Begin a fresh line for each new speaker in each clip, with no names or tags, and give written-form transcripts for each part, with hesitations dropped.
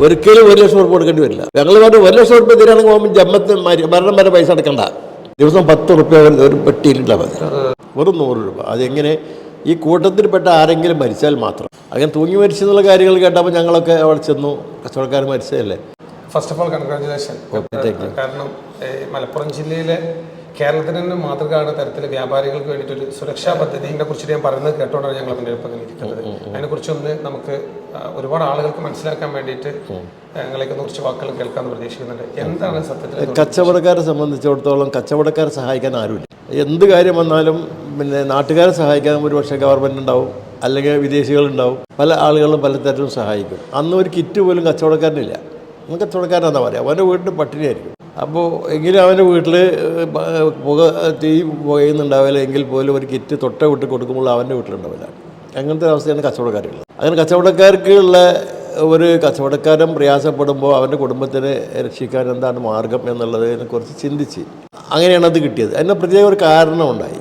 ഒരിക്കലും 1,00,000 കൊടുക്കേണ്ടി വരില്ല. ഞങ്ങൾ പറഞ്ഞു 1,00,000 തരാണെങ്കിൽ പോകുമ്പോൾ ജമ്മത്ത് മരണം വരെ പൈസ അടക്കണ്ട, ദിവസം 10 റുപ്യ ഒരു പെട്ടിയിലിട്ടാൽ മതി, വെറും 100 രൂപ. അതെങ്ങനെ ഈ കൂട്ടത്തിൽപ്പെട്ട ആരെങ്കിലും മരിച്ചാൽ മാത്രം. അങ്ങനെ തൂങ്ങി മരിച്ചെന്നുള്ള കാര്യങ്ങൾ കേട്ടപ്പോൾ ഞങ്ങളൊക്കെ അവിടെ ചെന്നു. കച്ചവടക്കാർ മരിച്ചതല്ലേ.
First of all congratulation. കാരണം മലപ്പുറം ജില്ലയിലെ കേരളത്തിന് തന്നെ മാതൃകയാണ് തരത്തിൽ വ്യാപാരികൾക്ക് വേണ്ടിയിട്ടൊരു സുരക്ഷാ പദ്ധതിയെ കുറിച്ചിട്ട് ഞാൻ പറയുന്നത് കേട്ടോണ്ടാണ് ഞങ്ങൾ അതിൻ്റെ ഒപ്പം ഇരിക്കുന്നത്. അതിനെക്കുറിച്ചൊന്ന് നമുക്ക് ഒരുപാട് ആളുകൾക്ക് മനസ്സിലാക്കാൻ വേണ്ടിയിട്ട് ഞങ്ങളേക്ക് കുറച്ച് വാക്കുകൾ കേൾക്കാമെന്ന് പ്രതീക്ഷിക്കുന്നുണ്ട്. എന്താണ് സത്യത്തിൽ
കച്ചവടക്കാരെ സംബന്ധിച്ചിടത്തോളം കച്ചവടക്കാരെ സഹായിക്കാൻ ആരുമില്ല. എന്ത് കാര്യം വന്നാലും പിന്നെ നാട്ടുകാരെ സഹായിക്കാൻ ഒരു പക്ഷേ ഗവൺമെൻറ് ഉണ്ടാവും, അല്ലെങ്കിൽ വിദേശികളുണ്ടാവും. പല ആളുകളും പലതരത്തിലും സഹായിക്കും. അന്ന് ഒരു കിറ്റ് പോലും കച്ചവടക്കാരനില്ല. കച്ചവടക്കാരനെന്താ പറയുക, അവൻ്റെ വീട്ടിൽ പട്ടിണിയായിരിക്കും. അപ്പോൾ എങ്കിലും അവൻ്റെ വീട്ടിൽ തീ പുകയുന്നുണ്ടാവില്ല എങ്കിൽ പോലും ഒരു കിറ്റ് തൊട്ട വിട്ട് കൊടുക്കുമ്പോൾ അവൻ്റെ വീട്ടിലുണ്ടാവില്ല. അങ്ങനത്തെ അവസ്ഥയാണ് കച്ചവടക്കാരുള്ളത്. അങ്ങനെ കച്ചവടക്കാർക്കുള്ള ഒരു കച്ചവടക്കാരൻ പ്രയാസപ്പെടുമ്പോൾ അവൻ്റെ കുടുംബത്തിനെ രക്ഷിക്കാൻ എന്താണ് മാർഗം എന്നുള്ളതിനെ കുറിച്ച് ചിന്തിച്ച് അങ്ങനെയാണ് അത് കിട്ടിയത്. അതിന് പ്രത്യേക ഒരു കാരണമുണ്ടായി.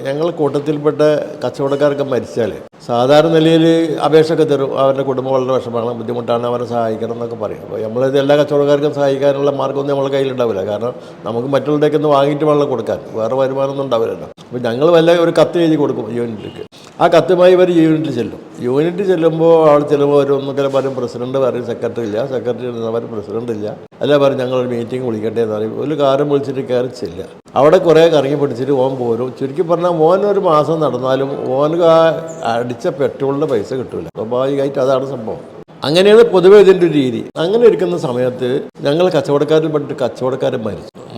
ഞങ്ങൾ കൂട്ടത്തിൽപ്പെട്ട കച്ചവടക്കാരൊക്കെ മരിച്ചാൽ സാധാരണ നിലയിൽ അപേക്ഷയൊക്കെ തരും. അവൻ്റെ കുടുംബം വളരെ വിഷമമാണ്, ബുദ്ധിമുട്ടാണ്, അവരെ സഹായിക്കണം എന്നൊക്കെ പറയും. അപ്പോൾ നമ്മളിത് എല്ലാ കച്ചവടക്കാർക്കും സഹായിക്കാനുള്ള മാർഗ്ഗമൊന്നും നമ്മളെ കയ്യിലുണ്ടാവില്ല. കാരണം നമുക്ക് മറ്റുള്ളവരുടെയൊക്കെ ഒന്ന് വാങ്ങിയിട്ട് വെള്ളം കൊടുക്കാൻ വേറെ വരുമാനമൊന്നും ഉണ്ടാവില്ലല്ലോ. അപ്പോൾ ഞങ്ങൾ വല്ല ഒരു കത്ത് എഴുതി കൊടുക്കും യൂണിറ്റിലേക്ക്. ആ കത്തുമായി ഇവർ യൂണിറ്റിൽ ചെല്ലും. യൂണിറ്റ് ചെല്ലുമ്പോൾ അവിടെ ചെല്ലുമ്പോൾ ഒരു ഒന്നുകിലും പറയും പ്രസിഡന്റ് പറയും സെക്രട്ടറി ഇല്ല, സെക്രട്ടറി പറയും പ്രസിഡന്റ് ഇല്ല, അല്ല പറയും ഞങ്ങളൊരു മീറ്റിംഗ് വിളിക്കട്ടെ എന്ന് പറയും. ഒരു കാര്യം വിളിച്ചിട്ട് കയറി ചെല്ലുക. അവിടെ കുറേ കറങ്ങി പിടിച്ചിട്ട് ഓൻ പോരും. ചുരുക്കി പറഞ്ഞാൽ ഓനൊരു മാസം നടന്നാലും ഓന് അടിച്ച പെട്രോളിൻ്റെ പൈസ കിട്ടില്ല. സ്വാഭാവികമായിട്ട് അതാണ് സംഭവം. അങ്ങനെയാണ് പൊതുവെ ഇതിൻ്റെ ഒരു രീതി. അങ്ങനെ ഇരിക്കുന്ന സമയത്ത് ഞങ്ങൾ കച്ചവടക്കാരിൽ പെട്ടിട്ട് കച്ചവടക്കാരൻ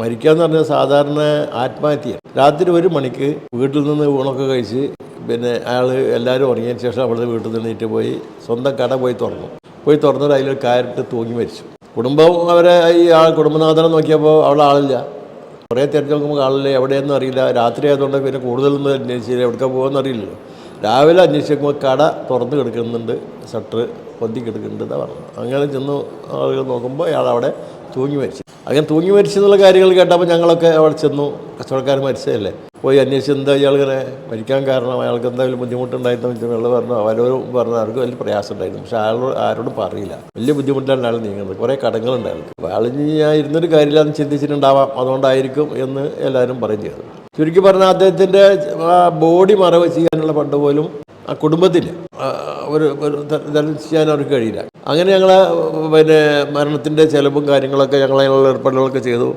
മരിക്കുക എന്ന് പറഞ്ഞാൽ സാധാരണ ആത്മഹത്യയാണ്. രാത്രി 1 മണിക്ക് വീട്ടിൽ നിന്ന് ഊണൊക്കെ കഴിച്ച് പിന്നെ അയാൾ എല്ലാവരും ഉറങ്ങിയതിന് ശേഷം അവിടെ വീട്ടിൽ നിന്നിട്ട് പോയി സ്വന്തം കട പോയി തുറന്നിട്ട് അതിലൊരു കയറിട്ട് തൂങ്ങി മരിച്ചു. കുടുംബം അവരെ ഈ കുടുംബനാഥനെ നോക്കിയപ്പോൾ അവിടെ ആളില്ല. കുറേ തിരഞ്ഞു നോക്കുമ്പോൾ ആളില്ല, എവിടെയൊന്നും അറിയില്ല. രാത്രി ആയതുകൊണ്ട് പിന്നെ കൂടുതലൊന്നും അന്വേഷിച്ചില്ല, എവിടെ പോകുമെന്ന് അറിയില്ലല്ലോ. രാവിലെ അന്വേഷിക്കുമ്പോൾ കട തുറന്ന് കിടക്കുന്നുണ്ട്, ഷട്ടർ പൊന്തി കിടക്കുന്നുണ്ട് പറഞ്ഞു. അങ്ങനെ ചെന്ന് ആളുകൾ നോക്കുമ്പോൾ അയാൾ അവിടെ തൂങ്ങി മരിച്ചു. അങ്ങനെ തൂങ്ങി മരിച്ചെന്നുള്ള കാര്യങ്ങൾ കേട്ടപ്പോൾ ഞങ്ങളൊക്കെ അവിടെ ചെന്നു. കച്ചവടക്കാർ മരിച്ചതല്ലേ, പോയി അന്വേഷിച്ച് എന്താ ഇയാളിങ്ങനെ മരിക്കാൻ കാരണം, അയാൾക്ക് എന്തായാലും ബുദ്ധിമുട്ടുണ്ടായിരുന്നു വെച്ചാൽ പറഞ്ഞു. അവരോടും പറഞ്ഞു അവർക്ക് വലിയ പ്രയാസം ഉണ്ടായിരുന്നു. പക്ഷേ ആരോടും പറയില്ല. വലിയ ബുദ്ധിമുട്ടാണ് അയാൾ നീങ്ങുന്നത്. കുറേ കടങ്ങളുണ്ടായിരുന്നു. അയാൾ ഞാൻ ഇരുന്നൊരു കാര്യമില്ലാന്ന് ചിന്തിച്ചിട്ടുണ്ടാവാം, അതുകൊണ്ടായിരിക്കും എന്ന് എല്ലാവരും പറയും ചെയ്തു. ചുരുക്കി പറഞ്ഞാൽ അദ്ദേഹത്തിൻ്റെ ബോഡി മറവ് ചെയ്യാനുള്ള ഫണ്ട് പോലും ആ കുടുംബത്തില്ല, ഒരു ചെയ്യാൻ അവർക്ക് കഴിയില്ല. അങ്ങനെ ഞങ്ങൾ പിന്നെ മരണത്തിൻ്റെ ചിലവും കാര്യങ്ങളൊക്കെ ഞങ്ങളതിനുള്ള ഏർപ്പാടുകളൊക്കെ ചെയ്തു,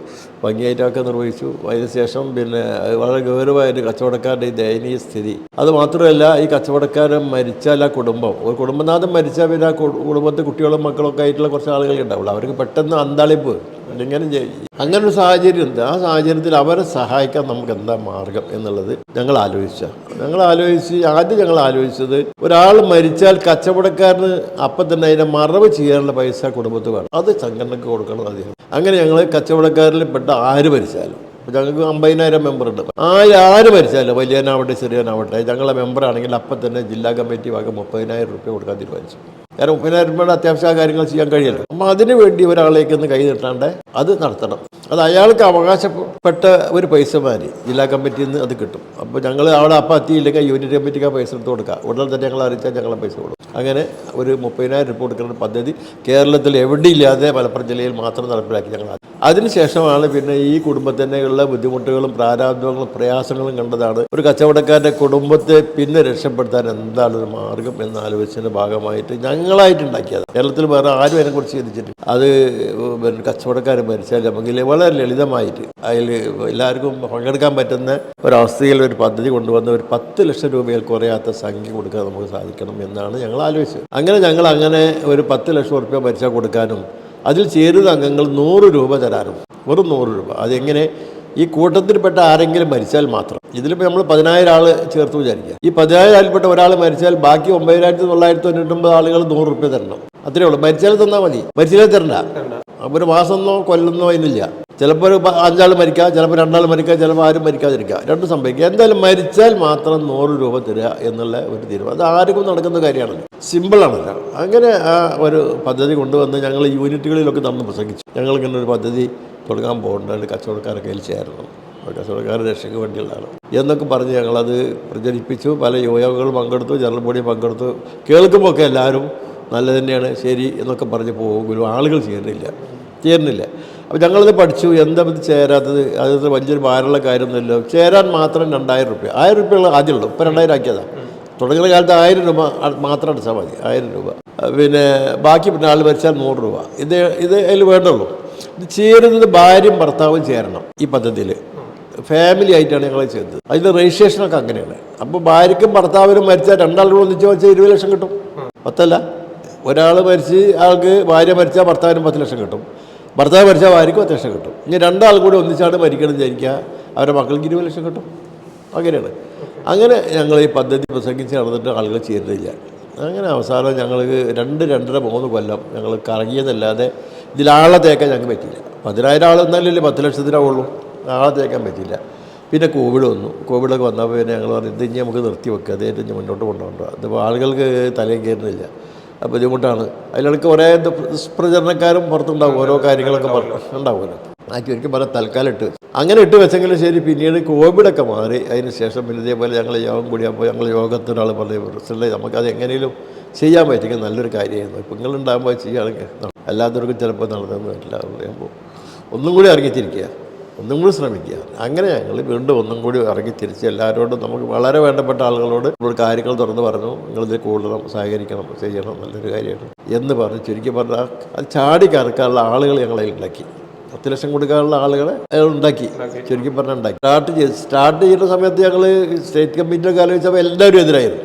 ഭംഗിയായിട്ടൊക്കെ നിർവഹിച്ചു. അതിനുശേഷം പിന്നെ വളരെ ഗൗരവമായിട്ട് കച്ചവടക്കാരുടെ ഈ ദയനീയ സ്ഥിതി. അത് മാത്രമല്ല, ഈ കച്ചവടക്കാരൻ മരിച്ചാൽ ആ കുടുംബം, ഒരു കുടുംബനാഥൻ മരിച്ചാൽ പിന്നെ ആ കുടുംബത്തിൽ കുട്ടികളും മക്കളൊക്കെ ആയിട്ടുള്ള കുറച്ച് ആളുകൾ ഉണ്ടാവുള്ളൂ. അവർക്ക് പെട്ടെന്ന് അന്താളിപ്പ് അങ്ങനെ ഒരു സാഹചര്യം ഉണ്ട്. ആ സാഹചര്യത്തിൽ അവരെ സഹായിക്കാൻ നമുക്ക് എന്താ മാർഗം എന്നുള്ളത് ഞങ്ങൾ ആലോചിച്ചത് ഒരാൾ മരിച്ചാൽ കച്ചവടക്കാരന് അപ്പം തന്നെ അതിനെ മറവ് ചെയ്യാനുള്ള പൈസ കുടുംബത്തിൽ വേണം. അത് സംഘടനയ്ക്ക് കൊടുക്കണം അദ്ദേഹം. അങ്ങനെ ഞങ്ങൾ കച്ചവടക്കാരിൽ പെട്ട ആര് മരിച്ചാലും, ഞങ്ങൾക്ക് 50,000 മെമ്പറുണ്ട്. ആര് മരിച്ചാലും, വലിയനാവട്ടെ ചെറിയനാവട്ടെ, ഞങ്ങളെ മെമ്പറാണെങ്കിൽ അപ്പം തന്നെ ജില്ലാ കമ്മിറ്റി വക 30,000 രൂപ കൊടുക്കാൻ തീരുമാനിച്ചു. കാരണം 30,000 രൂപയുടെ അത്യാവശ്യ കാര്യങ്ങൾ ചെയ്യാൻ കഴിയല്ലോ. അപ്പം അതിനു വേണ്ടി ഒരാളേക്കൊന്ന് കൈ നീട്ടാണ്ട് അത് നടത്തണം. അത് അയാൾക്ക് അവകാശപ്പെട്ട ഒരു പൈസ മാറി ജില്ലാ കമ്മിറ്റിയിൽ നിന്ന് അത് കിട്ടും. അപ്പോൾ ഞങ്ങൾ അവിടെ അപ്പം എത്തിയില്ലെങ്കിൽ യൂണിറ്റ് കമ്മിറ്റിക്ക് ആ പൈസ എടുത്ത് കൊടുക്കുക. ഉടനെ തന്നെ ഞങ്ങൾ അറിയിച്ചാൽ ഞങ്ങളെ പൈസ കൊടുക്കും. അങ്ങനെ ഒരു 30,000 രൂപ കൊടുക്കുന്ന പദ്ധതി കേരളത്തിൽ എവിടെയില്ലാതെ മലപ്പുറം ജില്ലയിൽ മാത്രം നടപ്പിലാക്കി ഞങ്ങൾ. അതിനുശേഷമാണ് പിന്നെ ഈ കുടുംബത്തിനുള്ള ബുദ്ധിമുട്ടുകളും പ്രാരാബ്ദങ്ങളും പ്രയാസങ്ങളും കണ്ടതാണ് ഒരു കച്ചവടക്കാരൻ്റെ കുടുംബത്തെ പിന്നെ രക്ഷപ്പെടുത്താൻ എന്താണ് ഒരു മാർഗം എന്നാലോചിച്ചതിൻ്റെ ഭാഗമായിട്ട് ഞങ്ങളായിട്ടുണ്ടാക്കിയത്. കേരളത്തിൽ വേറെ ആരും അതിനെക്കുറിച്ച് ചിന്തിച്ചിട്ടില്ല. അത് കച്ചവടക്കാരൻ മരിച്ചാൽ നമുക്ക് വളരെ ലളിതമായിട്ട് അതിൽ എല്ലാവർക്കും പങ്കെടുക്കാൻ പറ്റുന്ന ഒരവസ്ഥയിൽ ഒരു പദ്ധതി കൊണ്ടുവന്ന് ഒരു 10 ലക്ഷം രൂപയിൽ കുറയാത്ത സംഖ്യ കൊടുക്കാൻ നമുക്ക് സാധിക്കണം എന്നാണ് ഞങ്ങൾ ആലോചിച്ചത്. അങ്ങനെ ഒരു 10 ലക്ഷം രൂപ മരിച്ചാൽ കൊടുക്കാനും അതിൽ ചേരുന്ന അംഗങ്ങൾ 100 രൂപ തരാനും, വെറും 100 രൂപ. അതെങ്ങനെ ഈ കൂട്ടത്തിൽപ്പെട്ട ആരെങ്കിലും മരിച്ചാൽ മാത്രം. ഇതിലിപ്പോൾ നമ്മൾ 10,000 ആൾ ചേർത്ത് വിചാരിക്കുക. ഈ 10,000 ആൾപ്പെട്ട ഒരാൾ മരിച്ചാൽ ബാക്കി 9,999 ആളുകൾ 100 രൂപ തരണം. അത്രേ ഉള്ളൂ. മരിച്ചാൽ തന്നാൽ മതി, മരിച്ചാൽ തരണ്ട. ഒരു മാസമൊന്നോ കൊല്ലൊന്നോ അതിനില്ല. ചിലപ്പോൾ ഒരു 5 ആൾ മരിക്കുക, ചിലപ്പോൾ 2 ആൾ മരിക്കുക, ചിലപ്പോൾ ആരും മരിക്കാതിരിക്കുക, രണ്ടും സംഭവിക്കുക. എന്തായാലും മരിച്ചാൽ മാത്രം 100 രൂപ തരിക എന്നുള്ള ഒരു തീരുമാനം. അത് ആർക്കും നടക്കുന്ന കാര്യമാണല്ലോ, സിമ്പിളാണല്ലോ. അങ്ങനെ ആ ഒരു പദ്ധതി കൊണ്ടുവന്ന് ഞങ്ങൾ യൂണിറ്റുകളിലൊക്കെ നമ്മൾ പ്രസംഗിച്ചു. ഞങ്ങളിങ്ങനെ ഒരു പദ്ധതി തുടങ്ങാൻ പോകേണ്ടത് കച്ചവടക്കാരൊക്കെ ചേരണം, കച്ചവടക്കാരുടെ രക്ഷയ്ക്ക് വേണ്ടിയുള്ളതാണ് എന്നൊക്കെ പറഞ്ഞ് ഞങ്ങളത് പ്രചരിപ്പിച്ചു. പല യുവജനങ്ങളും പങ്കെടുത്തു, ജനറൽ ബോഡി പങ്കെടുത്തു. കേൾക്കുമ്പോൾ ഒക്കെ എല്ലാവരും നല്ലത് തന്നെയാണ്, ശരി എന്നൊക്കെ പറഞ്ഞ് പോകുമെങ്കിലും ആളുകൾ ചേരുന്നില്ല. അപ്പോൾ ഞങ്ങളിത് പഠിച്ചു, എന്താ ഇത് ചേരാത്തത്, അത് വലിയൊരു ഭാരമുള്ള കാര്യമൊന്നുമില്ല. ചേരാൻ മാത്രം 2000 രൂപ, 1000 രൂപയുള്ള ആദ്യമുള്ളൂ, ഇപ്പോൾ 2000 ആക്കിയതാണ്. തുടങ്ങുന്ന കാലത്ത് 1000 രൂപ മാത്രം അടച്ചാൽ മതി, 1000 രൂപ. പിന്നെ ബാക്കി പിന്നെ ആൾ മരിച്ചാൽ 100 രൂപ. ഇത് അതിൽ വേണ്ടുള്ളൂ. ഇത് ചേരുന്നത് ഭാര്യയും ഭർത്താവും ചേരണം. ഈ പദ്ധതിയിൽ ഫാമിലി ആയിട്ടാണ് ഞങ്ങൾ ചെയ്തത്. അതിൻ്റെ രജിസ്ട്രേഷനൊക്കെ അങ്ങനെയാണ്. അപ്പോൾ ഭാര്യയ്ക്കും ഭർത്താവിനും മരിച്ചാൽ രണ്ടാളും ഒന്നിച്ച് വെച്ചാൽ 20 ലക്ഷം കിട്ടും. 10 അല്ല, ഒരാൾ മരിച്ച് ആൾക്ക് ഭാര്യ മരിച്ചാൽ ഭർത്താവിനും 10 ലക്ഷം കിട്ടും, ഭർത്താവ് മരിച്ചാൽ ഭാര്യയ്ക്ക് 10 ലക്ഷം കിട്ടും. ഇനി രണ്ടാൾ കൂടി ഒന്നിച്ചാണ് മരിക്കണം വിചാരിക്കുക, അവരുടെ മക്കൾക്ക് 20 ലക്ഷം കിട്ടും. അങ്ങനെയാണ്. അങ്ങനെ ഞങ്ങൾ ഈ പദ്ധതി പ്രസംഗിച്ച് നടന്നിട്ട് ആളുകൾ ചേരുന്നില്ല. അങ്ങനെ അവസാനം ഞങ്ങൾ 2-2.5 കൊല്ലം ഞങ്ങൾ കറങ്ങിയതല്ലാതെ ഇതിലാളെ തേക്കാൻ ഞങ്ങൾക്ക് പറ്റിയില്ല. 10,000 ആൾ എന്നാലല്ലേ 10 ലക്ഷത്തിനാവുള്ളൂ, ആളെ തേക്കാൻ പറ്റിയില്ല. പിന്നെ കോവിഡ് വന്നു. കോവിഡൊക്കെ വന്നപ്പോൾ പിന്നെ ഞങ്ങൾ പറഞ്ഞു ഇത് ഇനി നമുക്ക് നിർത്തി വെക്കുക, അതേ ഇനി മുന്നോട്ട് കൊണ്ടുപോകണ്ട. അതിപ്പോൾ ആളുകൾക്ക് തലയും കയറുന്നില്ല, ബുദ്ധിമുട്ടാണ്. അതിലിടയ്ക്ക് കുറേ പ്രചരണക്കാരും പുറത്തുണ്ടാവും, ഓരോ കാര്യങ്ങളൊക്കെ ഉണ്ടാവുമല്ലോ. ആ ചുരുക്കി പറഞ്ഞാൽ തൽക്കാലം ഇട്ട് അങ്ങനെ ഇട്ട് വെച്ചെങ്കിലും ശരി. പിന്നീട് കോവിഡൊക്കെ മാറി അതിന് ശേഷം പിന്നെ ഇതേപോലെ ഞങ്ങൾ യോഗം കൂടിയപ്പോൾ ഞങ്ങൾ യോഗത്തിനൊരാൾ പറഞ്ഞു റിസൾട്ട് നമുക്കത് എങ്ങനെയും ചെയ്യാൻ പറ്റിയ നല്ലൊരു കാര്യമായിരുന്നു. ഇപ്പം നിങ്ങളുണ്ടാകുമ്പോൾ ചെയ്യുകയാണെങ്കിൽ എല്ലാത്തവർക്കും ചിലപ്പോൾ നടന്നെന്ന് വരില്ല. പറയുമ്പോൾ ഒന്നും കൂടി ഇറങ്ങിത്തിരിക്കുക, ഒന്നും കൂടി ശ്രമിക്കുക. അങ്ങനെ ഞങ്ങൾ വീണ്ടും ഒന്നും കൂടി ഇറങ്ങിത്തിരിച്ച് എല്ലാവരോടും നമുക്ക് വളരെ വേണ്ടപ്പെട്ട ആളുകളോട് നമ്മൾ കാര്യങ്ങൾ തുറന്ന് പറഞ്ഞു, നിങ്ങളിത് കൂടുതലും സഹകരിക്കണം, ചെയ്യണം, നല്ലൊരു കാര്യമാണ് എന്ന് പറഞ്ഞ് ചുരുക്കി പറഞ്ഞാൽ അത് ചാടി കറക്കാനുള്ള ആളുകൾ ഞങ്ങളതിൽ ഉണ്ടാക്കി. 10 ലക്ഷം കൊടുക്കാനുള്ള ആളുകളെ ഉണ്ടാക്കി, ചുരുക്കി പറഞ്ഞാൽ ഉണ്ടാക്കി. സ്റ്റാർട്ട് ചെയ്യുന്ന സമയത്ത് ഞങ്ങൾ സ്റ്റേറ്റ് കമ്മിറ്റിയൊക്കെ ആലോചിച്ചപ്പോൾ എല്ലാവരും എതിരായിരുന്നു.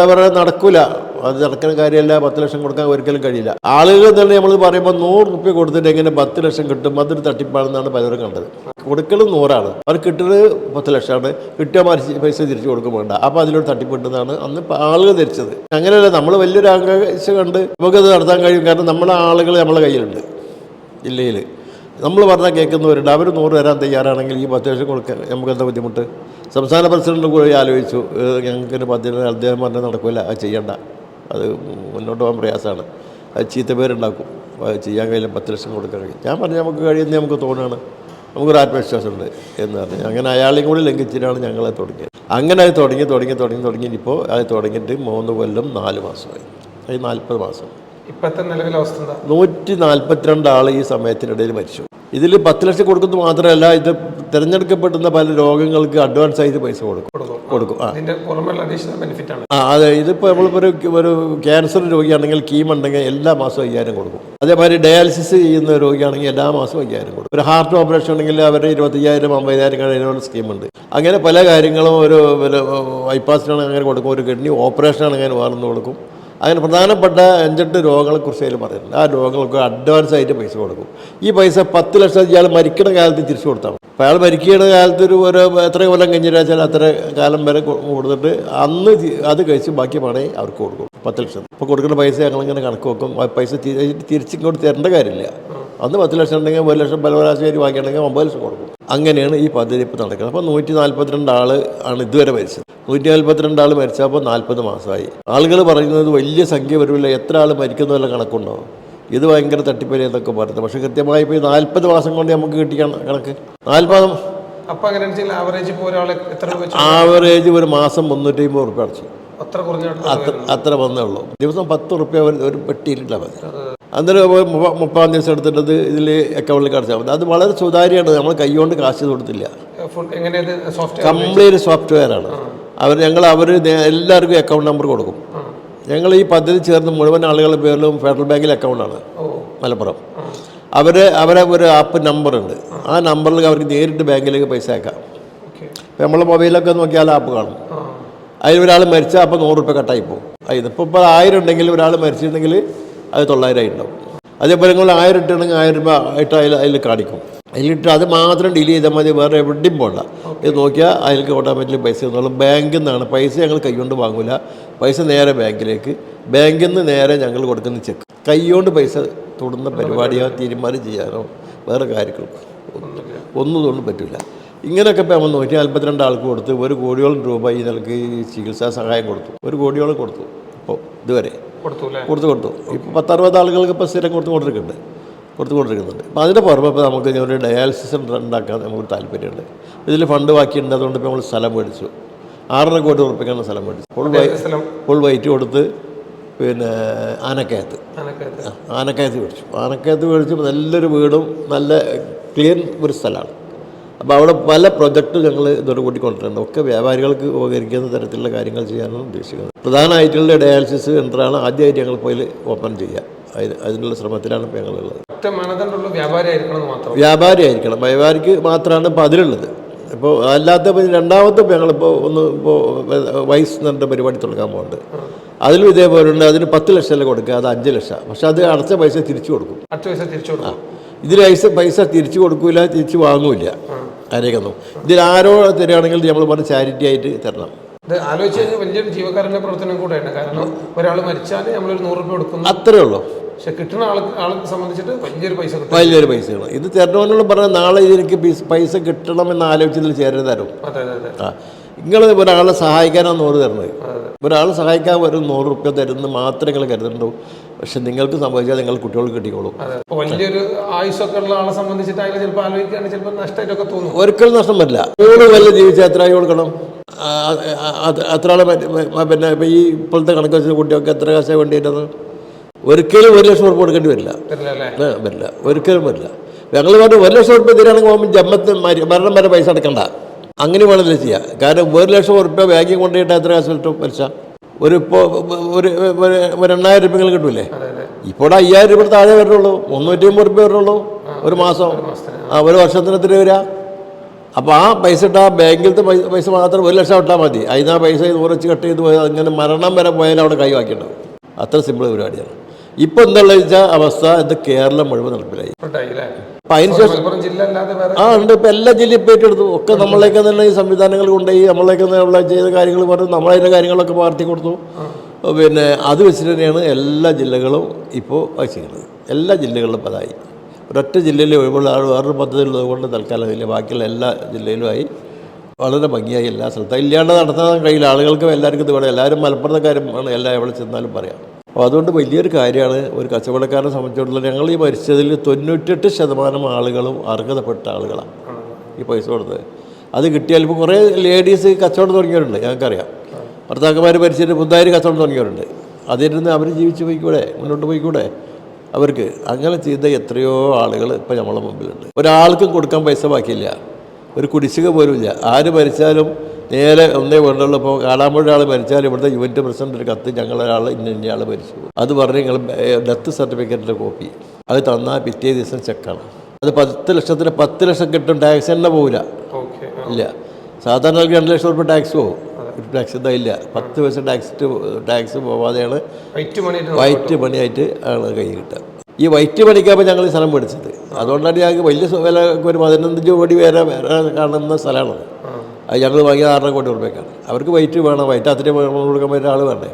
അവരെ നടക്കൂല, അത് നടക്കുന്ന കാര്യമല്ല, 10 ലക്ഷം കൊടുക്കാൻ ഒരിക്കലും കഴിയില്ല. ആളുകൾ തന്നെ നമ്മൾ പറയുമ്പോൾ 100 രൂപ കൊടുത്തിട്ട് എങ്ങനെ 10 ലക്ഷം കിട്ടും, അതൊരു തട്ടിപ്പാണെന്നാണ് പലരും കണ്ടത്. കൊടുക്കലും 100 അവർ കിട്ടുന്നത് 10 ലക്ഷമാണ്, കിട്ടിയ പൈസ തിരിച്ചു കൊടുക്കും വേണ്ട. അപ്പോൾ അതിലൊരു തട്ടിപ്പിട്ടെന്നാണ് അന്ന് ആളുകൾ ധരിച്ചത്. അങ്ങനെയല്ല, നമ്മൾ വലിയൊരു ആകാംക്ഷ കണ്ട് നമുക്കത് നടത്താൻ കഴിയും. കാരണം നമ്മളെ ആളുകൾ നമ്മളെ കയ്യിലുണ്ട്. ജില്ലയിൽ നമ്മൾ പറഞ്ഞാൽ കേൾക്കുന്നവരുണ്ട്. അവർ 100 തരാൻ തയ്യാറാണെങ്കിൽ ഈ 10 ലക്ഷം കൊടുക്കാൻ നമുക്കെന്താ ബുദ്ധിമുട്ട്? സംസ്ഥാന പ്രസിഡന്റ് കൂടി ആലോചിച്ചു, ഞങ്ങൾക്കൊരു പദ്ധതി അദ്ദേഹം പറഞ്ഞാൽ നടക്കില്ല, അത് ചെയ്യണ്ട, അത് മുന്നോട്ട് പോകാൻ പ്രയാസമാണ്, അത് ചീത്ത പേരുണ്ടാക്കും, അത് ചെയ്യാൻ കഴിയില്ല, 10 ലക്ഷം കൊടുക്കാൻ കഴിയും. ഞാൻ പറഞ്ഞു നമുക്ക് കഴിയുന്ന നമുക്ക് തോന്നുകയാണ്, നമുക്കൊരു ആത്മവിശ്വാസമുണ്ട് എന്ന് പറഞ്ഞു. അങ്ങനെ അയാളെയും കൂടി ലംഘിച്ചിട്ടാണ് ഞങ്ങളെ തുടങ്ങിയത്. അങ്ങനെ അത് തുടങ്ങി ഇപ്പോൾ അത് തുടങ്ങിയിട്ട് 3 കൊല്ലം 4 മാസമായി. അത് 40 മാസം.
ഇപ്പോഴത്തെ നിലവിലെ അവസ്ഥ
142 ആൾ ഈ സമയത്തിനിടയിൽ മരിച്ചു. ഇതിൽ 10 ലക്ഷം കൊടുക്കുന്നത് മാത്രമല്ല, ഇത് തിരഞ്ഞെടുക്കപ്പെടുന്ന പല രോഗങ്ങൾക്ക് അഡ്വാൻസ് ആയിട്ട് പൈസ കൊടുക്കും. അതെ, ഇതിപ്പോൾ നമ്മളിപ്പോൾ ഒരു ക്യാൻസർ രോഗിയാണെങ്കിൽ കീം ഉണ്ടെങ്കിൽ എല്ലാ മാസവും 5000 കൊടുക്കും. അതേമാതിരി ഡയാലിസിസ് ചെയ്യുന്ന രോഗിയാണെങ്കിൽ എല്ലാ മാസവും 5000 കൊടുക്കും. ഒരു ഹാർട്ട് ഓപ്പറേഷൻ ഉണ്ടെങ്കിൽ അവരുടെ 25,000 50,000 കഴിഞ്ഞ സ്കീമുണ്ട്. അങ്ങനെ പല കാര്യങ്ങളും ഒരു ബൈപ്പാസിനാണ് അങ്ങനെ കൊടുക്കും, ഒരു കിഡ്നി ഓപ്പറേഷനാണ് അങ്ങനെ വേണമെന്ന് കൊടുക്കും. അങ്ങനെ പ്രധാനപ്പെട്ട 5-8 രോഗങ്ങളെക്കുറിച്ച് അതിൽ പറയുന്നുണ്ട്. ആ രോഗങ്ങൾക്ക് അഡ്വാൻസ് ആയിട്ട് പൈസ കൊടുക്കും. ഈ പൈസ 10 ലക്ഷം ഇയാൾ മരിക്കുന്ന കാലത്ത് തിരിച്ചു കൊടുത്താൽ അപ്പോൾ അയാൾ മരിക്കുന്ന കാലത്ത് ഒരു എത്ര കൊല്ലം കഴിഞ്ഞാൽ അത്ര കാലം വരെ കൊടുത്തിട്ട് അന്ന് അത് കഴിച്ച് ബാക്കി പണേ അവർക്ക് കൊടുക്കും. 10 ലക്ഷം ഇപ്പോൾ കൊടുക്കുന്ന പൈസ ഞങ്ങളിങ്ങനെ കണക്ക് വെക്കും. പൈസ തിരിച്ചിങ്ങോട്ട് തരേണ്ട കാര്യമില്ല. അന്ന് 10 ലക്ഷം ഉണ്ടെങ്കിൽ 1 ലക്ഷം ബലവരാശേരി വാങ്ങിയിട്ടുണ്ടെങ്കിൽ 9 ലക്ഷം കൊടുക്കും. അങ്ങനെയാണ് ഈ പദ്ധതി ഇപ്പോൾ നടക്കുന്നത്. അപ്പോൾ 142 ആൾ ആണ് ഇതുവരെ മരിച്ചത്. 142 ആൾ മരിച്ചപ്പോൾ 40 മാസമായി. ആളുകൾ പറയുന്നത് വലിയ സംഖ്യ വരില്ല, എത്ര ആൾ മരിക്കുന്ന വല്ല കണക്കുണ്ടോ, ഇത് ഭയങ്കര തട്ടിപ്പരി എന്നൊക്കെ പറയുന്നത്. പക്ഷേ കൃത്യമായി ഇപ്പോൾ 40 മാസം കൊണ്ട് നമുക്ക് കിട്ടിയ കണക്ക് 40. ആവറേജ് ഒരു മാസം 350 റുപ്യ അടച്ചു, അത്ര വന്നേ ഉള്ളൂ. ദിവസം 10 റുപ്യ ഒരു പെട്ടിയിലിട്ടാൽ മതി. അന്നേരം 30 ദിവസം എടുത്തിട്ടത് ഇതിൽ അക്കൗണ്ടിലേക്ക് അടച്ചാൽ മതി. അത് വളരെ സുതാര്യമാണ്. നമ്മൾ കൈകൊണ്ട് കാശ് കൊടുത്തില്ല, കംപ്ലീറ്റ് സോഫ്റ്റ്വെയറാണ്. അവർ എല്ലാവർക്കും അക്കൗണ്ട് നമ്പർ കൊടുക്കും. ഞങ്ങൾ ഈ പദ്ധതി ചേർന്ന് മുഴുവൻ ആളുകളുടെ പേരിലും ഫെഡറൽ ബാങ്കിൽ അക്കൗണ്ടാണ് മലപ്പുറം. അവരെ ഒരു ആപ്പ് നമ്പറുണ്ട്. ആ നമ്പറിൽ അവർക്ക് നേരിട്ട് ബാങ്കിലേക്ക് പൈസ അയക്കാം. നമ്മളെ മൊബൈലൊക്കെ നോക്കിയാൽ ആപ്പ് കാണും. അതിൽ ഒരാൾ മരിച്ചാൽ അപ്പോൾ 100 റുപ്യ കട്ടായി പോകും. ഇപ്പോൾ 1000 ഉണ്ടെങ്കിൽ ഒരാൾ മരിച്ചിട്ടുണ്ടെങ്കിൽ അത് 900 ആയി ഉണ്ടാവും. അതേപോലെ നിങ്ങൾ 1000 ഇട്ടുണ്ടെങ്കിൽ 1000 രൂപ ആയിട്ട് അതിൽ കാണിക്കും. അതിലിട്ട് അത് മാത്രം ഡീൽ ചെയ്താൽ മതി, വേറെ എവിടെയും പോകണ്ട. ഇത് നോക്കിയാൽ അതിലേക്ക് ഓട്ടോമാറ്റിക്കലി പൈസ തന്നോളും. ബാങ്കിൽ നിന്നാണ് പൈസ, ഞങ്ങൾ കൈകൊണ്ട് വാങ്ങില്ല. പൈസ നേരെ ബാങ്കിലേക്ക്, ബാങ്കിൽ നിന്ന് നേരെ ഞങ്ങൾ കൊടുക്കുന്ന ചെക്ക്. കൈകൊണ്ട് പൈസ തൊടുന്ന പരിപാടിയോ തീരുമാനം ചെയ്യാനോ വേറെ കാര്യങ്ങൾക്കോ ഒന്നും പറ്റില്ല. ഇങ്ങനെയൊക്കെ ഇപ്പോൾ നമ്മൾ 142 ആൾക്ക് കൊടുത്ത് 1 കോടിയോളം രൂപ ഈ നിലക്ക് ചികിത്സാ സഹായം കൊടുത്തു. 1 കോടിയോളം കൊടുത്തു ഇപ്പോൾ ഇതുവരെ കൊടുത്തു. ഇപ്പോൾ 10-60 ആളുകൾക്ക് ഇപ്പോൾ സ്ഥിരം കൊടുത്തുകൊണ്ടിരിക്കുന്നുണ്ട്. അപ്പോൾ അതിൻ്റെ പുറമെ ഇപ്പോൾ നമുക്ക് ഒരു ഡയാലിസിസ് സെൻ്റർ ഉണ്ടാക്കാൻ നമുക്ക് താല്പര്യമുണ്ട്. ഇതിൽ ഫണ്ട് ബാക്കിയുണ്ട്. അതുകൊണ്ട് ഇപ്പോൾ നമ്മൾ സ്ഥലം മേടിച്ചു. 6.5 കോടി റുപ്യക്കാണ് സ്ഥലം മേടിച്ചു. ഫുൾ വൈറ്റ് കൊടുത്ത് പിന്നെ ആനക്കയത്ത്
അനക്കകത്ത്
ആനക്കയത്ത് മേടിച്ചു. ആനക്കയത്ത് മേടിച്ചപ്പോൾ നല്ലൊരു വീടും നല്ല ക്ലീൻ ഒരു സ്ഥലമാണ്. അപ്പോൾ അവിടെ പല പ്രൊജക്റ്റ് ഞങ്ങൾ ഇതോടെ കൂട്ടിക്കൊണ്ടിട്ടുണ്ട്. ഒക്കെ വ്യാപാരികൾക്ക് ഉപകരിക്കുന്ന തരത്തിലുള്ള കാര്യങ്ങൾ ചെയ്യാനാണ് ഉദ്ദേശിക്കുന്നത്. പ്രധാനമായിട്ടുള്ള ഡയാലിസിസ് സെൻ്ററാണ് ആദ്യമായിട്ട് ഞങ്ങൾ പോയി ഓപ്പൺ ചെയ്യുക. അതിനുള്ള ശ്രമത്തിലാണ് ഇപ്പോൾ ഞങ്ങളുള്ളത്.
ഒറ്റ മാനദണ്ഡമുള്ള വ്യാപാരി ആയിരിക്കണം മാത്രം.
വ്യാപാരി ആയിരിക്കണം. വ്യാപാരിക്ക് മാത്രമാണ് ഇപ്പോൾ അതിലുള്ളത്. ഇപ്പോൾ അല്ലാത്ത രണ്ടാമത്തെ ഇപ്പോൾ ഞങ്ങളിപ്പോൾ ഇപ്പോൾ വൈസ് എന്ന് പറഞ്ഞിട്ട് പരിപാടി തുടങ്ങാൻ പോകുന്നുണ്ട്. അതിലും ഇതേപോലെ ഉണ്ട്. അതിന് 10 ലക്ഷം കൊടുക്കുക, അത് 5 ലക്ഷം. പക്ഷെ അത് അടച്ച പൈസ തിരിച്ചു കൊടുക്കും. ഇതിൽ പൈസ തിരിച്ചു കൊടുക്കില്ല, തിരിച്ചു വാങ്ങൂല ആരേക്കൊന്നും. ഇതിലാരോ തരികയാണെങ്കിൽ നമ്മൾ പറഞ്ഞ് ചാരിറ്റി ആയിട്ട് തരണം.
ഇത് ആലോചിച്ച് കഴിഞ്ഞാൽ വലിയൊരു ജീവകാരുണ്യ പ്രവർത്തനം കൂടെയാണ്. കാരണം ഒരാൾ മരിച്ചാൽ നമ്മളൊരു 100 രൂപ കൊടുക്കുന്നു,
അത്രേ ഉള്ളൂ.
പക്ഷെ കിട്ടുന്ന ആൾക്ക് സംബന്ധിച്ചിട്ട് വലിയൊരു പൈസ കിട്ടും.
വലിയൊരു പൈസയാണ്. ഇത് തരണോനോട് പറഞ്ഞാൽ നാളെ എനിക്ക് പൈസ കിട്ടണമെന്ന് ആലോചിച്ചതിൽ ചേരുന്ന തരും. ആ, നിങ്ങൾ ഒരാളെ സഹായിക്കാനാണ് 100 തരുന്നത്. ഒരാളെ സഹായിക്കാൻ ഒരു 100 രൂപ തരുന്നത് മാത്രമേ നിങ്ങൾ കരുതുന്നുള്ളൂ. പക്ഷെ നിങ്ങൾക്ക് സംഭവിച്ചാൽ നിങ്ങൾ കുട്ടികൾക്ക് കിട്ടിക്കോളും.
വലിയൊരു ആയുസൊക്കെ ഉള്ള ആളെ സംബന്ധിച്ചിട്ട് അയാൾ ചിലപ്പോൾ ആലോചിക്കുകയാണ്, ചിലപ്പോൾ നഷ്ടമായിട്ടൊക്കെ തോന്നും.
ഒരിക്കലും നഷ്ടം പറ്റില്ല. 100 കൊല്ലം ജീവിച്ചാൽ എത്ര ആയി കൊടുക്കണം? അത്ര ആളെ പിന്നെ ഇപ്പം ഈ ഇപ്പോഴത്തെ കണക്ക് വെച്ച കുട്ടികൾക്ക് എത്ര കാശാണ് വേണ്ടിയിട്ടത്? ഒരിക്കലും 1 ലക്ഷം ഉറുപ്പ് കൊടുക്കേണ്ടി വരില്ല. വരില്ല, ഒരിക്കലും വരില്ല. ഞങ്ങൾ പറഞ്ഞു 1 ലക്ഷം ഉറുപ്പ് തരികയാണെങ്കിൽ പോകുമ്പോൾ ജമ്മത്ത് മരണം വരെ പൈസ അടക്കണ്ട. അങ്ങനെ വേണമെന്നില്ല ചെയ്യുക. കാരണം 1 ലക്ഷം ഉറുപ്പ് ബാങ്കിൽ കൊണ്ടുപോയിട്ട് എത്ര കാശ് കിട്ടും പലിശ? ഇപ്പോൾ ഒരു 8,000 രൂപ കിട്ടൂലേ? ഇപ്പോൾ 5,000 രൂപ താഴെ വരുന്നുള്ളൂ. 350 രൂപ വരുന്നുള്ളൂ ഒരു മാസം. ഒരു വർഷത്തിന് എത്ര വരിക? അപ്പോൾ ആ പൈസ ഇട്ടാൽ ബാങ്കിലത്തെ പൈസ മാത്രം 1 ലക്ഷം ഇട്ടാൽ മതി. അതിന് ആ പൈസ 100 വെച്ച് കട്ട് ചെയ്ത് പോയാൽ അങ്ങനെ മരണം വരെ പോയാൽ അവിടെ കൈവാക്കിയിട്ടുണ്ടാവും. അത്ര സിമ്പിൾ പരിപാടിയാണ്. ഇപ്പോൾ എന്താണെന്ന് വെച്ചാൽ അവസ്ഥ ഇത് കേരളം മുഴുവൻ നടപ്പിലായി. അപ്പം അതിനുശേഷം ഉണ്ട്. ഇപ്പം എല്ലാ ജില്ലയും ഇപ്പോൾ ഏറ്റെടുത്തു. ഒക്കെ നമ്മളേക്ക് തന്നെ ഈ സംവിധാനങ്ങൾ കൊണ്ടുപോയി നമ്മളേക്ക് ഉള്ള ചെയ്ത കാര്യങ്ങൾ പറഞ്ഞ് നമ്മളതിൻ്റെ കാര്യങ്ങളൊക്കെ പാർട്ടി കൊടുത്തു. പിന്നെ അത് വെച്ചിട്ട് തന്നെയാണ് എല്ലാ ജില്ലകളും ഇപ്പോൾ ചെയ്യുന്നത്. എല്ലാ ജില്ലകളിലും പതായി. ഒരൊറ്റ ജില്ലയിൽ ഒഴിവുള്ള വേറൊരു പദ്ധതി ഉള്ളത് കൊണ്ട് തൽക്കാലം ഇല്ല. ബാക്കിയുള്ള എല്ലാ ജില്ലയിലുമായി വളരെ ഭംഗിയായി എല്ലാ സ്ഥലത്തും ഇല്ലാണ്ട് നടത്താൻ കഴിയില്ല. ആളുകൾക്ക് എല്ലാവർക്കും ഇത് വേണം. എല്ലാവരും മലപ്പുറത്തുകാരും എല്ലാം എവിടെ ചെന്നാലും പറയാം. അപ്പോൾ അതുകൊണ്ട് വലിയൊരു കാര്യമാണ് ഒരു കച്ചവടക്കാരനെ സംബന്ധിച്ചിടത്തോളം. ഞങ്ങൾ ഈ മരിച്ചതിൽ 98% ആളുകളും അർഹതപ്പെട്ട ആളുകളാണ് ഈ പൈസ കൊടുത്തത്. അത് കിട്ടിയാൽ ഇപ്പോൾ കുറേ ലേഡീസ് കച്ചവടം തുടങ്ങിയവരുണ്ട്. ഞങ്ങൾക്കറിയാം. ഭർത്താക്കന്മാർ മരിച്ചിട്ട് പുതുതായി കച്ചവടം തുടങ്ങിയവരുണ്ട്. അതിരുന്ന് അവർ ജീവിച്ച് പോയിക്കൂടെ, മുന്നോട്ട് പോയിക്കൂടെ അവർക്ക്? അങ്ങനെ ചെയ്ത എത്രയോ ആളുകൾ ഇപ്പോൾ നമ്മളെ മുമ്പിലുണ്ട്. ഒരാൾക്കും കൊടുക്കാൻ പൈസ ബാക്കിയില്ല. ഒരു കുടിശ്ശിക പോലുമില്ല. ആര് മരിച്ചാലും നേരെ ഒന്നേ വേണ്ടുള്ളൂ. ഇപ്പോൾ കാടാമ്പുഴ ആൾ മരിച്ചാൽ ഇവിടുത്തെ യൂണിറ്റ് പ്രസിഡന്റ് ഒരു കത്ത് ഞങ്ങളൊരാൾ ഇന്നയാൾ മരിച്ചു അത് പറഞ്ഞ് നിങ്ങൾ ഡെത്ത് സർട്ടിഫിക്കറ്റിൻ്റെ കോപ്പി അത് തന്നാൽ പിറ്റേ ദിവസം ചെക്കാണ്. അത് 10 ലക്ഷത്തിന് 10 ലക്ഷം കിട്ടും. ടാക്സ് തന്നെ പോവില്ല. ഇല്ല, സാധാരണ 2 ലക്ഷം രൂപ ടാക്സ് പോകും. ടാക്സ് എന്താ ഇല്ല. 10 പൈസ ടാക്സ് പോവാതെയാണ് വൈറ്റ് മണിയായിട്ട് ആണ് കൈ കിട്ടുക. ഈ വൈറ്റ് മണിക്കാപ്പോൾ ഞങ്ങൾ ഈ സ്ഥലം മേടിച്ചത്. അതുകൊണ്ടാണ് ഞങ്ങൾക്ക് വലിയ വില ഒരു 15 കോടി വേറെ കാണുന്ന സ്ഥലമാണ്. അത് ഞങ്ങൾ വാങ്ങിയത് 6.5 കോടി രൂപയ്ക്കാണ്. അവർക്ക് വൈറ്റ് വേണം. വൈറ്റ് അത്രയും കൊടുക്കാൻ പറ്റുന്ന ആൾ വേണ്ടേ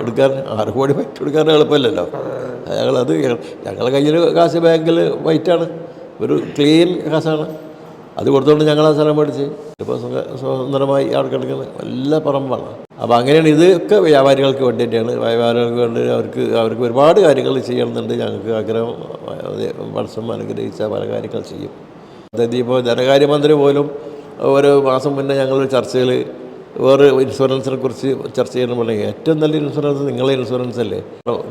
എടുക്കാൻ? 6 കോടി വൈറ്റ് കൊടുക്കാൻ എളുപ്പമില്ലല്ലോ. ഞങ്ങളുടെ കയ്യിൽ കാശ് ബാങ്കിൽ വൈറ്റാണ്, ഒരു ക്ലീൻ കാശാണ്. അത് കൊടുത്തുകൊണ്ട് ഞങ്ങൾ ആ സ്ഥലം മേടിച്ച് ഇപ്പോൾ സ്വതന്ത്രമായി അവിടെ കിടക്കുന്ന എല്ലാ പറമ്പാണ്. അപ്പോൾ അങ്ങനെയാണ്. ഇതൊക്കെ വ്യാപാരികൾക്ക് വേണ്ടി തന്നെയാണ്. വ്യാപാരികൾക്ക് വേണ്ടി അവർക്ക് ഒരുപാട് കാര്യങ്ങൾ ചെയ്യണമെന്നുണ്ട്. ഞങ്ങൾക്ക് ആഗ്രഹം പരസ്യം അനുഗ്രഹിച്ച പല കാര്യങ്ങൾ ചെയ്യും. അതായത് ഇപ്പോൾ ധനകാര്യമന്ത്രി പോലും ഒരു മാസം മുന്നേ ഞങ്ങളൊരു ചർച്ചയിൽ വേറെ ഇൻഷുറൻസിനെ കുറിച്ച് ചർച്ച ചെയ്യണമെന്നുണ്ടെങ്കിൽ ഏറ്റവും നല്ല ഇൻഷുറൻസ് നിങ്ങളെ ഇൻഷുറൻസ് അല്ലേ.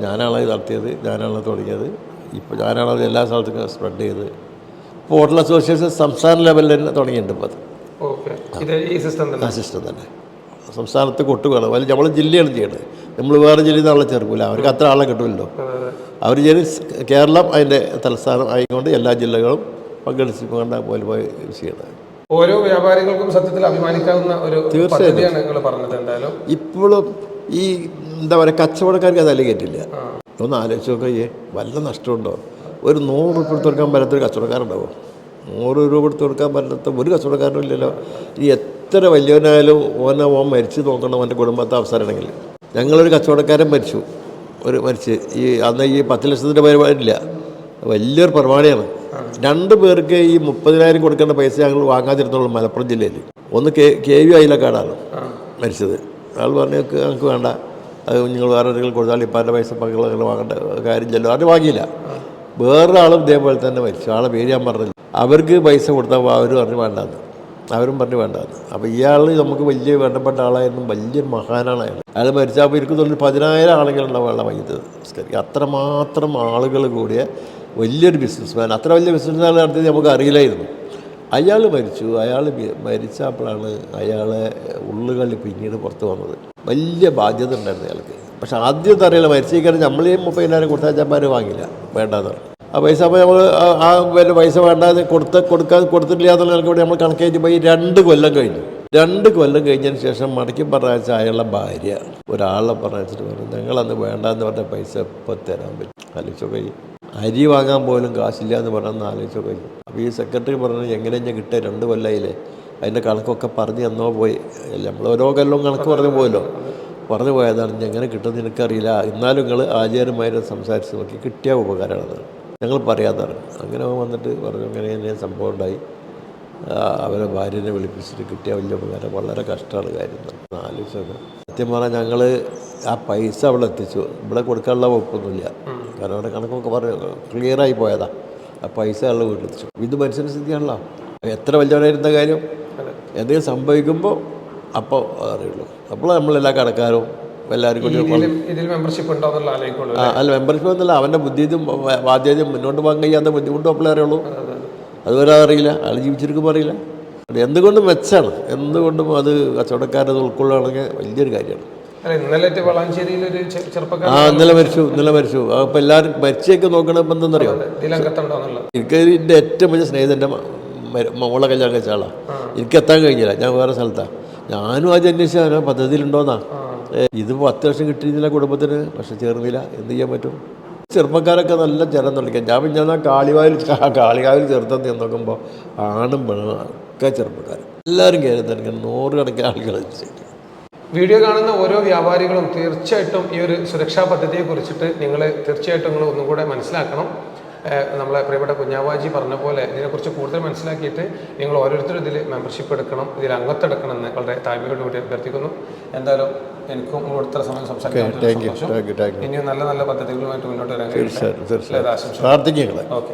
ഞാനാണ് ഇത് നടത്തിയത്, ഞാനാണ് തുടങ്ങിയത്, ഇപ്പോൾ ഞാനാണ് എല്ലാ സ്ഥലത്തും സ്പ്രെഡ് ചെയ്തത്. ഇപ്പോൾ ഹോട്ടൽ അസോസിയേഷൻ സംസ്ഥാന ലെവലിൽ തന്നെ തുടങ്ങിയിട്ടുണ്ട്. ഇപ്പോൾ അത് സിസ്റ്റം തന്നെ സംസ്ഥാനത്ത് കൊട്ടുകയാണ്. അതിൽ നമ്മൾ ജില്ലയാണ് ചെയ്യണത്. നമ്മൾ വേറെ ജില്ലയിൽ നിന്ന് ആളെ ചേർക്കില്ല. അവർക്ക് അത്ര ആളെ കിട്ടുമല്ലോ. അവർ കേരളം അതിൻ്റെ തലസ്ഥാനം ആയിക്കൊണ്ട് എല്ലാ ജില്ലകളും പങ്കെടുത്തുകൊണ്ട് പോലെ പോയി ചെയ്യണത്.
ഓരോ വ്യാപാരികൾക്കും സത്യത്തിൽ അഭിമാനിക്കാവുന്ന ഒരു പദ്ധതിയാണ് നിങ്ങൾ പറഞ്ഞത്. എന്തായാലും ഇപ്പോഴും
ഈ എന്താ പറയുക, കച്ചവടക്കാർക്ക് അത് അലകേറ്റില്ല. ഒന്ന് ആലോചിച്ച് നോക്കിയേ, വല്ല നഷ്ടമുണ്ടോ? ഒരു 100 രൂപ എടുത്ത് കൊടുക്കാൻ പറ്റാത്തൊരു കച്ചവടക്കാരുണ്ടാവും. 100 രൂപ എടുത്ത് കൊടുക്കാൻ പറ്റാത്ത ഒരു കച്ചവടക്കാരനും ഇല്ലല്ലോ. ഇനി എത്ര വലിയവനായാലും ഓൻ മരിച്ച് നോക്കണം അവൻ്റെ കുടുംബത്തെ അവസരമാണെങ്കിൽ. ഞങ്ങളൊരു കച്ചവടക്കാരൻ മരിച്ചു. ഈ അന്ന് ഈ 10 ലക്ഷത്തിൻ്റെ പരിപാടിയില്ല, വലിയൊരു പരിപാടിയാണ്. 2 പേർക്ക് ഈ 30,000 കൊടുക്കേണ്ട പൈസ ഞങ്ങൾ വാങ്ങാതിരുന്നുള്ളൂ മലപ്പുറം ജില്ലയിൽ. ഒന്ന് KV അയിലക്കാടാണ് മരിച്ചത്. ആൾ പറഞ്ഞു ഞങ്ങൾക്ക് വേണ്ട, അത് നിങ്ങൾ വേറെ ആരെങ്കിലും കൊടുത്താൽ ഇപ്പാൻ്റെ പൈസ പങ്കുകൾ വാങ്ങേണ്ട കാര്യം ചെല്ലും. അത് വാങ്ങിയില്ല. വേറൊരാളും ഇതേപോലെ തന്നെ മരിച്ചു. ആളെ പേര് ഞാൻ പറഞ്ഞില്ല. അവർക്ക് പൈസ കൊടുത്താൽ അവർ പറഞ്ഞു വേണ്ടാന്ന്. അവരും പറഞ്ഞു വേണ്ടാന്ന്. അപ്പോൾ ഇയാൾ നമുക്ക് വലിയ വേണ്ടപ്പെട്ട ആളായിരുന്നു, വലിയൊരു മഹാനാണ് അയാൾ. അയാൾ മരിച്ചപ്പോൾ എനിക്ക് തോന്നുന്നു 10,000 ആളുകളുണ്ടാവും അയാളെ മയ്യത്ത് നിസ്കരിക്കുക. അത്രമാത്രം ആളുകൾ കൂടിയ വലിയൊരു ബിസിനസ്മാൻ. അത്ര വലിയ ബിസിനസ്മാൻ നടത്തിയത് നമുക്ക് അറിയില്ലായിരുന്നു. അയാൾ മരിച്ചു. അയാൾ മരിച്ചപ്പോഴാണ് അയാളെ ഉള്ളുകളിൽ പിന്നീട് പുറത്ത് വന്നത്. വലിയ ബാധ്യത ഉണ്ടായിരുന്നു അയാൾക്ക്. പക്ഷെ ആദ്യത്തെ അറിയില്ല, മരിച്ചേക്കാരും നമ്മളീ 30,000 കൊടുത്താൽ വാങ്ങില്ല, വേണ്ടാന്ന് പറഞ്ഞു. ആ പൈസ അപ്പോൾ നമ്മൾ ആ വലിയ പൈസ വേണ്ടാതെ കൊടുത്തിട്ടില്ല എന്നുള്ള നിലയ്ക്ക് നമ്മൾ കണക്കായിട്ട് പോയി 2 കൊല്ലം കഴിഞ്ഞു. 2 കൊല്ലം കഴിഞ്ഞതിന് ശേഷം മടക്കി പറഞ്ഞയച്ച അയാളുടെ ഭാര്യ ഒരാളെ പറഞ്ഞിട്ട് പറഞ്ഞു, ഞങ്ങളന്ന് വേണ്ടാന്ന് പറഞ്ഞ പൈസ ഇപ്പോൾ തരാൻ പറ്റും. ആലോചിച്ചോ കഴിയും. അരി വാങ്ങാൻ പോലും കാശില്ല എന്ന് പറഞ്ഞാൽ ആലോചിച്ചോ കഴിയും. അപ്പോൾ ഈ സെക്രട്ടറി പറഞ്ഞു, എങ്ങനെ ഞാൻ കിട്ടുക, 2 കൊല്ലമായില്ലേ, അതിൻ്റെ കണക്കൊക്കെ പറഞ്ഞ് എന്നോ പോയി. നമ്മൾ ഓരോ കൊല്ലവും കണക്ക് പറഞ്ഞു പോയല്ലോ, പറഞ്ഞു പോയതാണ്. എങ്ങനെ കിട്ടുമെന്ന് എനിക്കറിയില്ല, എന്നാലും നിങ്ങൾ ആചാര്യമാരെ സംസാരിച്ച് നോക്കി കിട്ടിയ ഉപകാരമാണ്, ഞങ്ങൾ പറയാതാണ്. അങ്ങനെ വന്നിട്ട് പറഞ്ഞു, അങ്ങനെ തന്നെ സംഭവം ഉണ്ടായി. അവരെ ഭാര്യനെ വിളിപ്പിച്ചിട്ട് കിട്ടിയ വലിയ ഉപകാരം. വളരെ കഷ്ടമാണ് കാര്യം. ആലോചിച്ചൊക്കെ സത്യം പറഞ്ഞാൽ ഞങ്ങൾ ആ പൈസ അവിടെ എത്തിച്ചു. ഇവിടെ കൊടുക്കാനുള്ള വകുപ്പൊന്നുമില്ല, കാരണം അവിടെ കണക്കൊക്കെ ക്ലിയറായി പോയതാ. ആ പൈസ ഉള്ള വീട്ടിലെത്തിച്ചു. ഇത് മനുഷ്യൻ്റെ സ്ഥിതിയാണല്ലോ. എത്ര വലിയവരായിരുന്ന കാര്യം, എന്തെങ്കിലും സംഭവിക്കുമ്പോൾ അപ്പോൾ അറിയുള്ളൂ. അപ്പോൾ നമ്മളെല്ലാ കടക്കാരും എല്ലാവരും കൂടി
മെമ്പർഷിപ്പ്
അല്ല, മെമ്പർഷിപ്പ് ഒന്നുമില്ല. അവൻ്റെ ബുദ്ധിയും ബാധ്യതയും മുന്നോട്ട് പോകാൻ കഴിയാത്ത ബുദ്ധിമുട്ടും അപ്പോഴേ അറിയുള്ളൂ. അതുവരെ അറിയില്ല, അയാൾ ജീവിച്ചിരിക്കുമ്പോൾ അറിയില്ല. എന്തുകൊണ്ടും മെച്ചാണ്, എന്തുകൊണ്ടും അത് കച്ചവടക്കാരത് ഉൾക്കൊള്ളുകയാണെങ്കിൽ വലിയൊരു കാര്യമാണ്. ഇന്നലെ മരിച്ചു. അപ്പോൾ എല്ലാവരും മരിച്ചൊക്കെ നോക്കണപ്പോൾ എന്തെന്നറിയോ, എനിക്ക് എൻ്റെ ഏറ്റവും വലിയ സ്നേഹിതൻ്റെ മോളെ കല്യാണം കഴിച്ച ആളാണ്. എനിക്ക് എത്താൻ കഴിഞ്ഞില്ല, ഞാൻ വേറെ സ്ഥലത്താണ്. ഞാനും ആദ്യം അന്വേഷിച്ചാൽ പദ്ധതിയിലുണ്ടോന്നാ. ഇതിപ്പോൾ 10 വർഷം കിട്ടിയിരുന്നില്ല കുടുംബത്തിന്, പക്ഷെ ചേർന്നില്ല. എന്ത് ചെയ്യാൻ പറ്റും? ചെറുപ്പക്കാരൊക്കെ നല്ല ജനം തുള്ളിക്കാം. ഞാൻ കാളികാവിൽ ചേർത്തെന്ന് നോക്കുമ്പോൾ ആണും പെണ്ണും ഒക്കെ ചെറുപ്പക്കാർ, എല്ലാവരും കയറി തന്നെ 100 കണക്കിന് ആളുകൾ.
വീഡിയോ കാണുന്ന ഓരോ വ്യാപാരികളും തീർച്ചയായിട്ടും ഈ ഒരു സുരക്ഷാ പദ്ധതിയെ കുറിച്ചിട്ട് തീർച്ചയായിട്ടും നിങ്ങൾ ഒന്നും കൂടെ മനസ്സിലാക്കണം. നമ്മളെ പ്രിയപ്പെട്ട കുഞ്ഞാവാജി പറഞ്ഞ പോലെ ഇതിനെക്കുറിച്ച് കൂടുതൽ മനസ്സിലാക്കിയിട്ട് നിങ്ങൾ ഓരോരുത്തരും ഇതിൽ മെമ്പർഷിപ്പ് എടുക്കണം, ഇതിൽ അംഗത്വം എന്ന് വളരെ താല്പര്യത്തോടുകൂടി അഭ്യർത്ഥിക്കുന്നു. എന്തായാലും എനിക്കും ഇത്ര സമയം സംസാരിക്കാൻ ഇനിയും നല്ല നല്ല പദ്ധതികളുമായിട്ട് മുന്നോട്ട് വരാൻ കഴിയും.
പ്രാർത്ഥിക്കുക.
ഓക്കെ.